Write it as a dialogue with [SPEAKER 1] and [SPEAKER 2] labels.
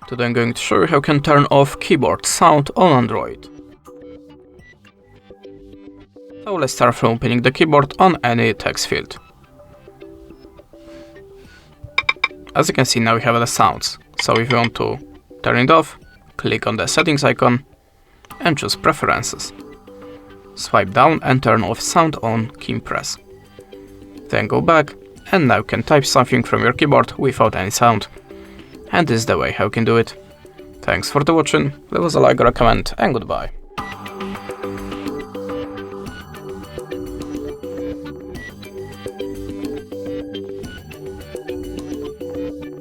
[SPEAKER 1] Today I'm going to show you how you can turn off keyboard sound on Android. So let's start from opening the keyboard on any text field. As you can see, now we have the sounds. So if you want to turn it off, click on the settings icon and choose preferences. Swipe down and turn off sound on key press. Then go back and now you can type something from your keyboard without any sound. And this is the way how you can do it. Thanks for watching, leave us a like or a comment and goodbye.